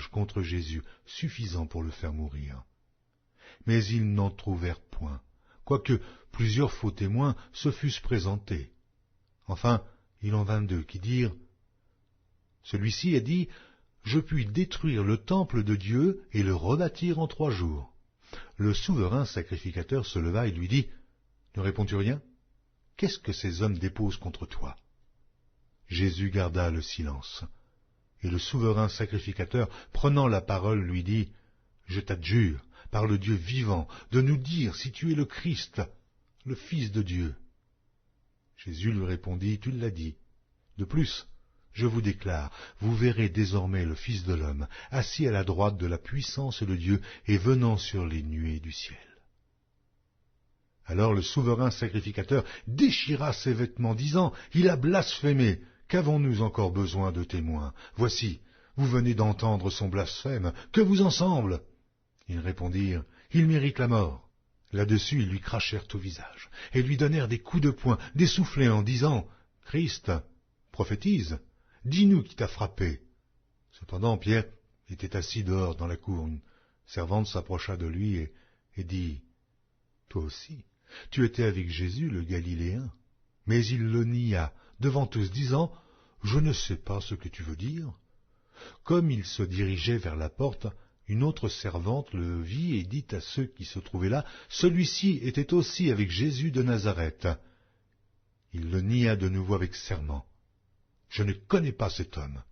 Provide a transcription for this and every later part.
témoignages contre Jésus suffisants pour le faire mourir. Mais ils n'en trouvèrent point, quoique plusieurs faux témoins se fussent présentés. Enfin, il en vint deux qui dirent « Celui-ci a dit, je puis détruire le temple de Dieu et le rebâtir en 3 jours. » Le souverain sacrificateur se leva et lui dit « Ne réponds-tu rien? Qu'est-ce que ces hommes déposent contre toi ?» Jésus garda le silence. Et le souverain sacrificateur, prenant la parole, lui dit « Je t'adjure, par le Dieu vivant, de nous dire si tu es le Christ, le Fils de Dieu. » Jésus lui répondit « Tu l'as dit. De plus, je vous déclare, vous verrez désormais le Fils de l'homme, assis à la droite de la puissance de Dieu et venant sur les nuées du ciel. » Alors le souverain sacrificateur déchira ses vêtements, disant « Il a blasphémé. Qu'avons-nous encore besoin de témoins? Voici, vous venez d'entendre son blasphème. Que vous en semble ?» Ils répondirent « Il mérite la mort. » Là-dessus, ils lui crachèrent au visage et lui donnèrent des coups de poing, des soufflets en disant « Christ, prophétise, dis-nous qui t'a frappé. » Cependant, Pierre était assis dehors dans la cour. Une servante s'approcha de lui et dit « Toi aussi, tu étais avec Jésus le Galiléen. » Mais il le nia devant tous, disant « Je ne sais pas ce que tu veux dire. » Comme il se dirigeait vers la porte, une autre servante le vit et dit à ceux qui se trouvaient là « Celui-ci était aussi avec Jésus de Nazareth. » Il le nia de nouveau avec serment. « Je ne connais pas cet homme. »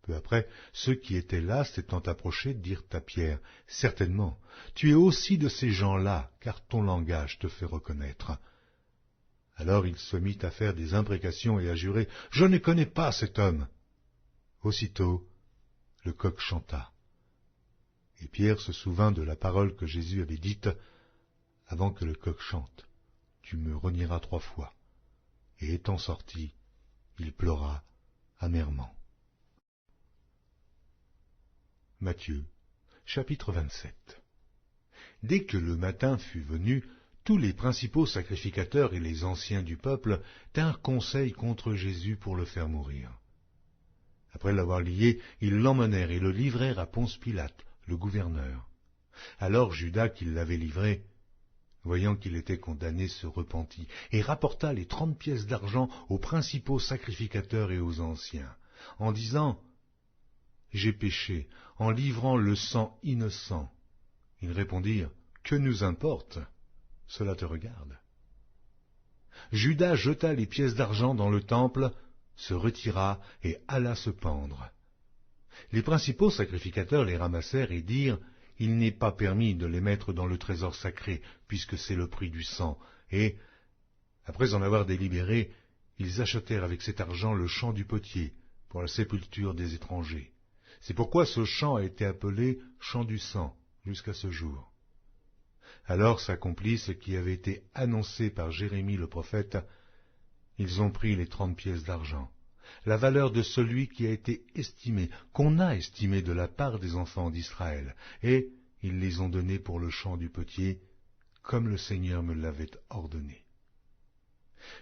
Peu après, ceux qui étaient là, s'étant approchés, dirent à Pierre « Certainement, tu es aussi de ces gens-là, car ton langage te fait reconnaître. » Alors il se mit à faire des imprécations et à jurer « Je ne connais pas cet homme. » Aussitôt, le coq chanta. Et Pierre se souvint de la parole que Jésus avait dite « Avant que le coq chante, tu me renieras 3 fois. » Et étant sorti, il pleura amèrement. Matthieu, chapitre 27. Dès que le matin fut venu, tous les principaux sacrificateurs et les anciens du peuple tinrent conseil contre Jésus pour le faire mourir. Après l'avoir lié, ils l'emmenèrent et le livrèrent à Ponce Pilate, le gouverneur. Alors Judas, qui l'avait livré, voyant qu'il était condamné, se repentit, et rapporta les 30 pièces d'argent aux principaux sacrificateurs et aux anciens, en disant « J'ai péché en livrant le sang innocent. » Ils répondirent « Que nous importe? Cela te regarde. » Judas jeta les pièces d'argent dans le temple, se retira et alla se pendre. Les principaux sacrificateurs les ramassèrent et dirent « Il n'est pas permis de les mettre dans le trésor sacré, puisque c'est le prix du sang. » Et, après en avoir délibéré, ils achetèrent avec cet argent le champ du potier, pour la sépulture des étrangers. C'est pourquoi ce champ a été appelé champ du sang, jusqu'à ce jour. Alors s'accomplit ce qui avait été annoncé par Jérémie le prophète. Ils ont pris les 30 pièces d'argent, la valeur de celui qui a été estimé, qu'on a estimé de la part des enfants d'Israël, et ils les ont donnés pour le champ du potier, comme le Seigneur me l'avait ordonné.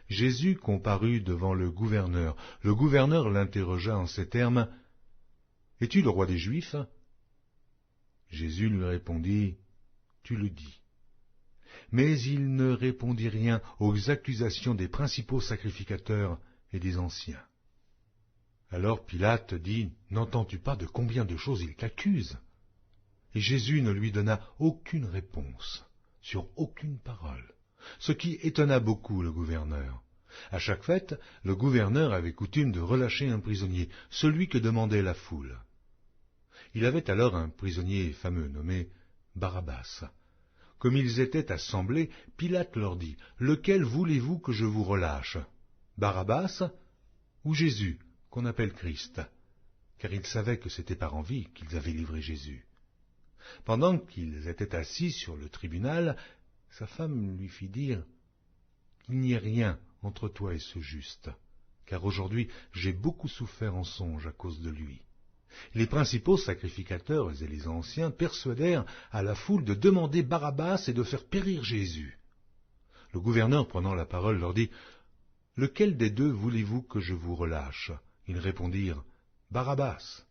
Jésus comparut devant le gouverneur. Le gouverneur l'interrogea en ces termes, « Es-tu le roi des Juifs ?» Jésus lui répondit, « Tu le dis. » Mais il ne répondit rien aux accusations des principaux sacrificateurs et des anciens. Alors Pilate dit, « N'entends-tu pas de combien de choses il t'accuse ?» Et Jésus ne lui donna aucune réponse, sur aucune parole, ce qui étonna beaucoup le gouverneur. À chaque fête, le gouverneur avait coutume de relâcher un prisonnier, celui que demandait la foule. Il avait alors un prisonnier fameux nommé Barabbas. Comme ils étaient assemblés, Pilate leur dit, « Lequel voulez-vous que je vous relâche, Barabbas ou Jésus, qu'on appelle Christ ?» Car ils savaient que c'était par envie qu'ils avaient livré Jésus. Pendant qu'ils étaient assis sur le tribunal, sa femme lui fit dire, « Qu'il n'y ait rien entre toi et ce juste, car aujourd'hui j'ai beaucoup souffert en songe à cause de lui. » Les principaux sacrificateurs et les anciens persuadèrent à la foule de demander Barabbas et de faire périr Jésus. Le gouverneur, prenant la parole, leur dit, « Lequel des deux voulez-vous que je vous relâche ?» Ils répondirent, « Barabbas. »